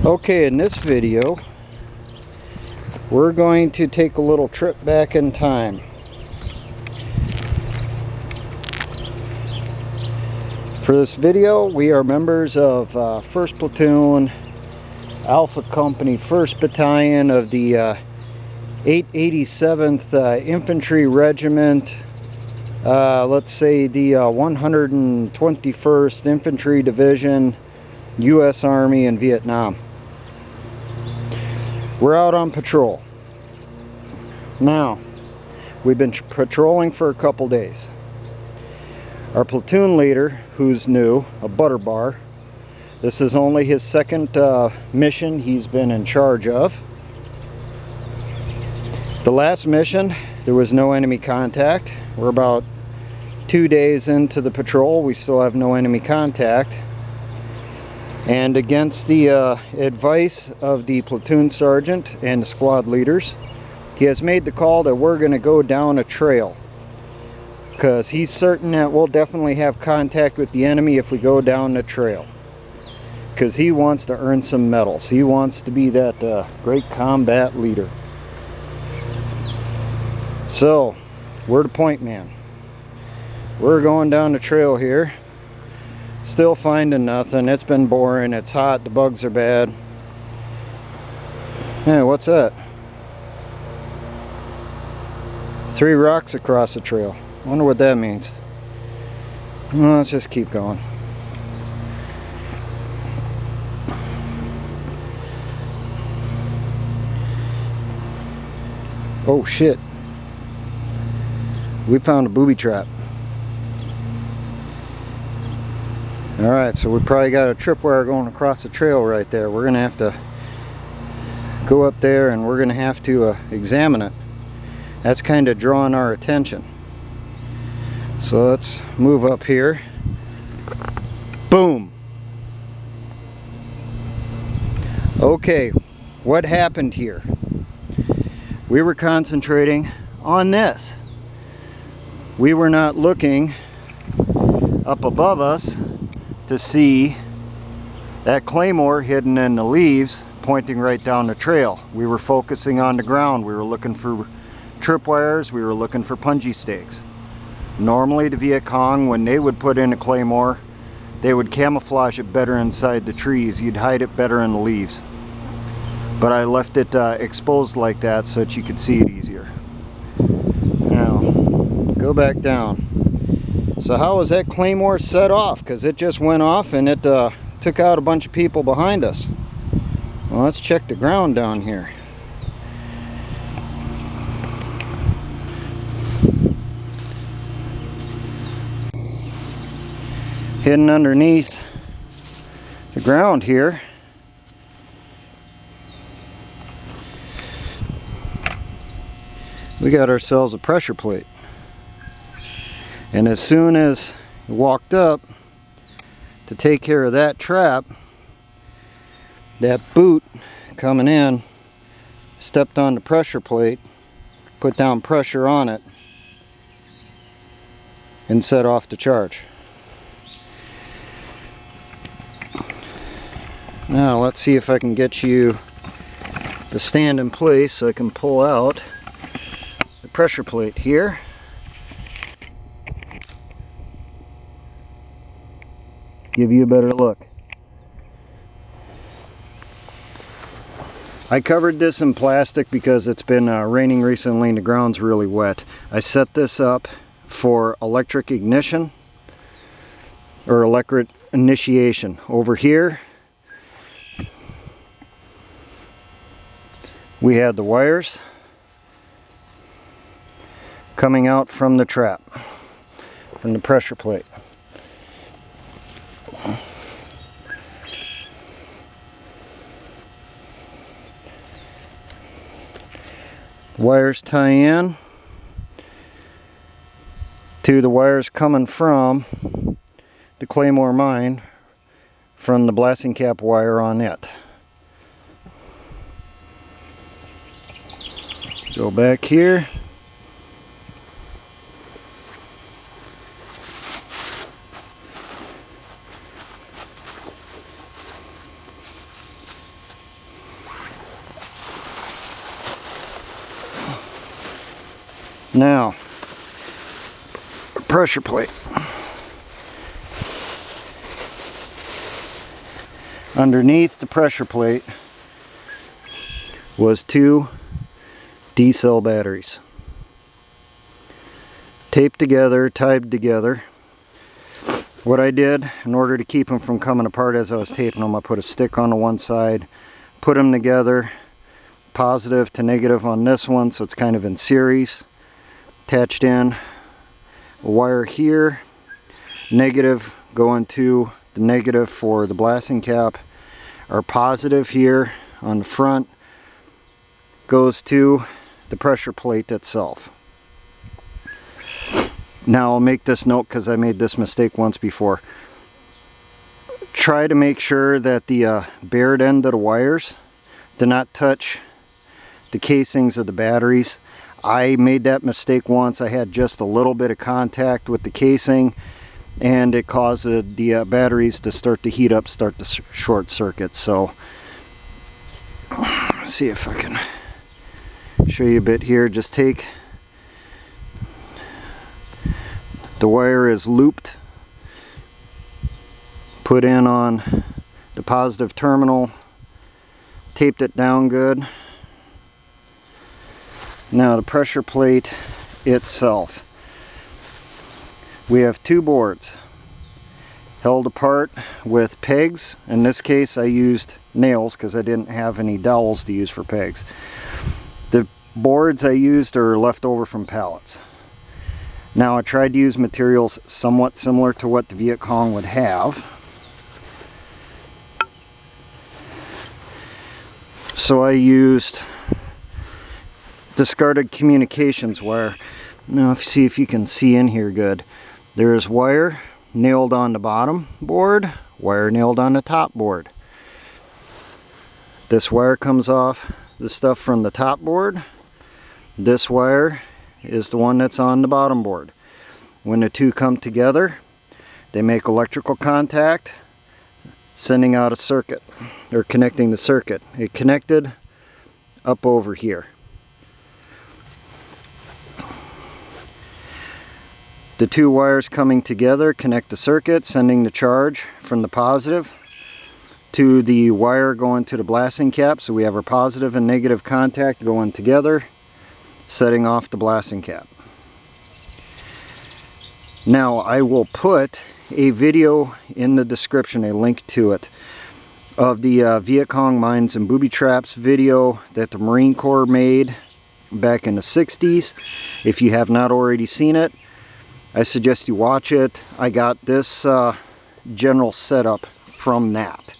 Okay, in this video we're going to take a little trip back in time. For this video we are members of 1st Platoon, Alpha Company, 1st Battalion of the 887th Infantry Regiment, let's say the 121st Infantry Division, U.S. Army in Vietnam. We're out on patrol. Now, we've been patrolling for a couple days. Our platoon leader, who's new, a butter bar, this is only his second mission he's been in charge of. The last mission, there was no enemy contact. We're about 2 days into the patrol, we still have no enemy contact. And against the advice of the platoon sergeant and the squad leaders, he has made the call that we're going to go down a trail, because he's certain that we'll definitely have contact with the enemy if we go down the trail, because he wants to earn some medals. He wants to be that great combat leader. So we're the point man. We're going down the trail here. Still finding nothing. It's been boring. It's hot. The bugs are bad. Hey, what's that? 3 rocks across the trail. Wonder what that means. Well, let's just keep going. Oh shit. We found a booby trap. Alright, so we probably got a tripwire going across the trail right there. We're going to have to go up there and we're going to have to examine it. That's kind of drawing our attention. So let's move up here. Boom! Okay, what happened here? We were concentrating on this. We were not looking up above us to see that Claymore hidden in the leaves pointing right down the trail. We were focusing on the ground. We were looking for tripwires. We were looking for punji stakes. Normally the Viet Cong, when they would put in a Claymore, they would camouflage it better inside the trees. You'd hide it better in the leaves. But I left it exposed like that so that you could see it easier. Now, go back down. So how was that Claymore set off? Because it just went off and it took out a bunch of people behind us. Well, let's check the ground down here. Hidden underneath the ground here, we got ourselves a pressure plate. And as soon as we walked up to take care of that trap, that boot coming in stepped on the pressure plate, put down pressure on it, and set off the charge. Now let's see if I can get you to stand in place so I can pull out the pressure plate here. Give you a better look. I covered this in plastic because it's been raining recently and the ground's really wet. I set this up for electric ignition or electric initiation. Over here we had the wires coming out from the trap, from the pressure plate. Wires tie in to the wires coming from the Claymore mine from the blasting cap wire on it. Go back here. Now, pressure plate. Underneath the pressure plate was 2 D-cell batteries. Taped together, tied together. What I did, in order to keep them from coming apart as I was taping them, I put a stick on the one side, put them together, positive to negative on this one, so it's kind of in series. Attached in a wire here, negative going to the negative for the blasting cap. Our positive here on the front goes to the pressure plate itself. Now I'll make this note because I made this mistake once before. Try to make sure that the bared end of the wires do not touch the casings of the batteries. I made that mistake once. I had just a little bit of contact with the casing and it caused the batteries to start to heat up, start to short circuit. So let's see if I can show you a bit here. Just take, the wire is looped, put in on the positive terminal, taped it down good. Now the pressure plate itself. We have 2 boards held apart with pegs. In this case I used nails because I didn't have any dowels to use for pegs. The boards I used are left over from pallets. Now I tried to use materials somewhat similar to what the Viet Cong would have. So I used discarded communications wire. Now see if you can see in here good. There's wire nailed on the bottom board, wire nailed on the top board. This wire comes off the stuff from the top board. This wire is the one that's on the bottom board. When the two come together, they make electrical contact, sending out a circuit, or connecting the circuit. It connected up over here. The 2 wires coming together connect the circuit, sending the charge from the positive to the wire going to the blasting cap. So we have our positive and negative contact going together, setting off the blasting cap. Now I will put a video in the description, a link to it, of the Viet Cong mines and booby traps video that the Marine Corps made back in the 60s. If you have not already seen it, I suggest you watch it. I got this general setup from that.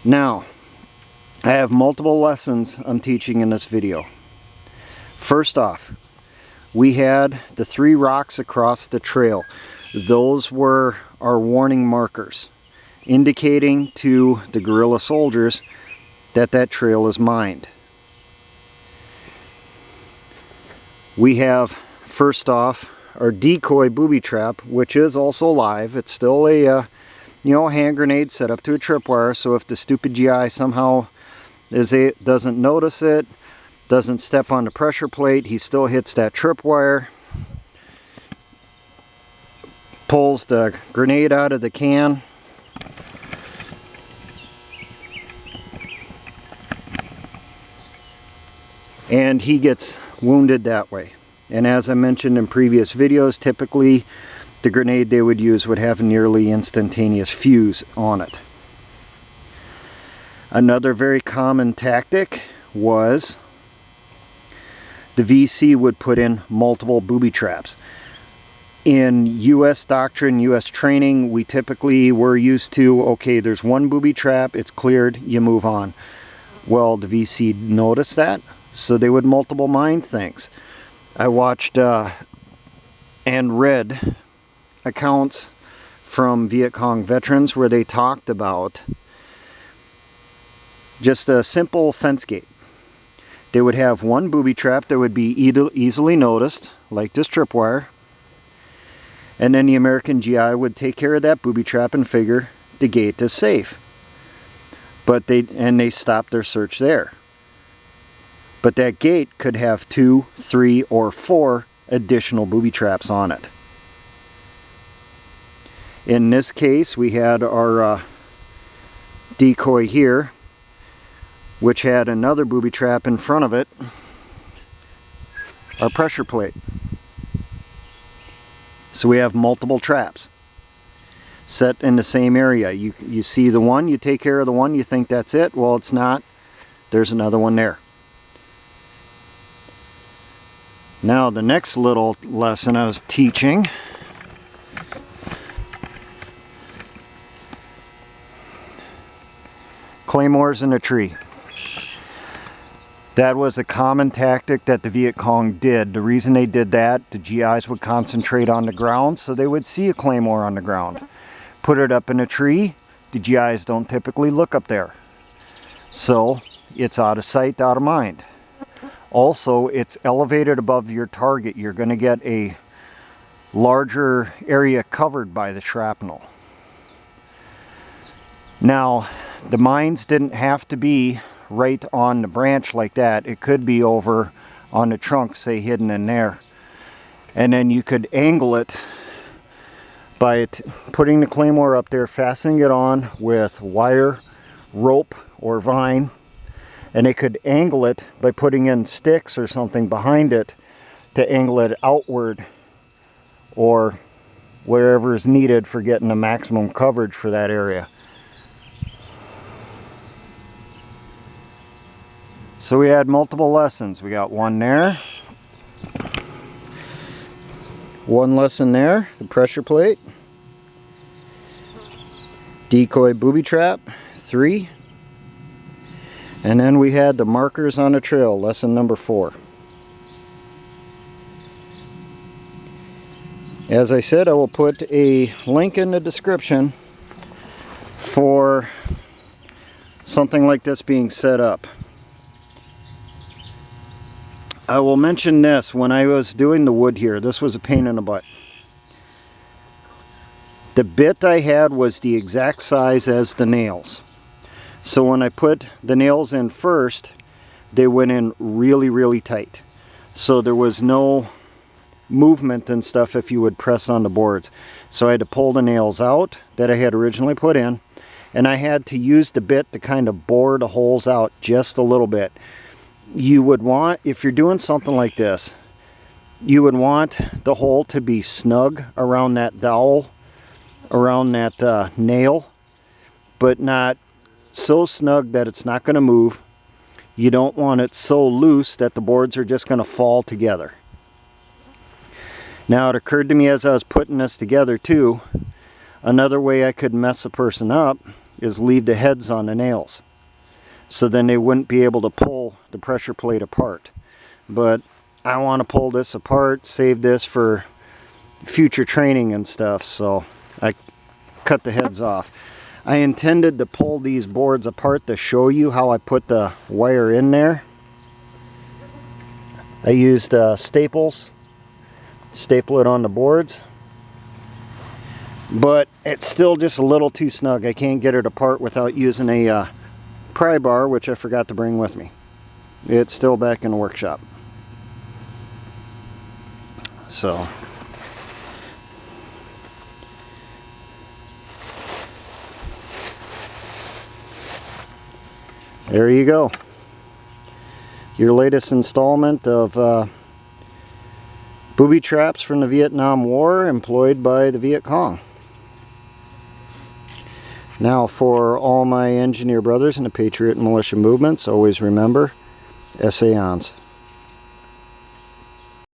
Now, I have multiple lessons I'm teaching in this video. First off, we had the 3 rocks across the trail. Those were our warning markers, indicating to the guerrilla soldiers that that trail is mined. We have, first off, our Decoy booby trap, which is also live. It's still a hand grenade set up to a tripwire, so if the stupid GI somehow doesn't notice it, doesn't step on the pressure plate, he still hits that tripwire, pulls the grenade out of the can, and he gets wounded that way. And as I mentioned in previous videos, typically the grenade they would use would have a nearly instantaneous fuse on it. Another very common tactic was the VC would put in multiple booby traps. In US doctrine, US training, we typically were used to, okay, there's one booby trap, it's cleared, you move on. Well, the VC noticed that, so they would multiple mine things. I watched and read accounts from Viet Cong veterans where they talked about just a simple fence gate. They would have one booby trap that would be easily noticed, like this tripwire, and then the American GI would take care of that booby trap and figure the gate is safe. But they stopped their search there. But that gate could have 2, 3, or 4 additional booby traps on it. In this case, we had our decoy here, which had another booby trap in front of it, our pressure plate. So we have multiple traps set in the same area. You see the one, you take care of the one, you think that's it. Well, it's not. There's another one there. Now the next little lesson I was teaching, Claymores in a tree. That was a common tactic that the Viet Cong did. The reason they did that, the GIs would concentrate on the ground so they would see a Claymore on the ground. Put it up in a tree, the GIs don't typically look up there. So it's out of sight, out of mind. Also, it's elevated above your target. You're going to get a larger area covered by the shrapnel. Now, the mines didn't have to be right on the branch like that. It could be over on the trunk, say hidden in there. And then you could angle it by putting the Claymore up there, fastening it on with wire, rope, or vine. And they could angle it by putting in sticks or something behind it to angle it outward or wherever is needed for getting the maximum coverage for that area. So we had multiple lessons. We got one there, one lesson there, the pressure plate, decoy booby trap, 3. And then we had the markers on the trail, lesson number 4. As I said, I will put a link in the description for something like this being set up. I will mention this, when I was doing the wood here, this was a pain in the butt. The bit I had was the exact size as the nails. So when I put the nails in first, they went in really, really tight. So there was no movement and stuff if you would press on the boards. So I had to pull the nails out that I had originally put in, and I had to use the bit to kind of bore the holes out just a little bit. You would want, if you're doing something like this, you would want the hole to be snug around that dowel, around that nail, but not so snug that it's not going to move. You don't want it so loose that the boards are just going to fall together. Now it occurred to me as I was putting this together too, another way I could mess a person up is leave the heads on the nails. So then they wouldn't be able to pull the pressure plate apart. But I want to pull this apart, save this for future training and stuff, so I cut the heads off. I intended to pull these boards apart to show you how I put the wire in there. I used staples, staple it on the boards, but it's still just a little too snug. I can't get it apart without using a pry bar, which I forgot to bring with me. It's still back in the workshop. So there you go. Your latest installment of booby traps from the Vietnam War employed by the Viet Cong. Now, for all my engineer brothers in the Patriot and Militia movements, always remember, essayons.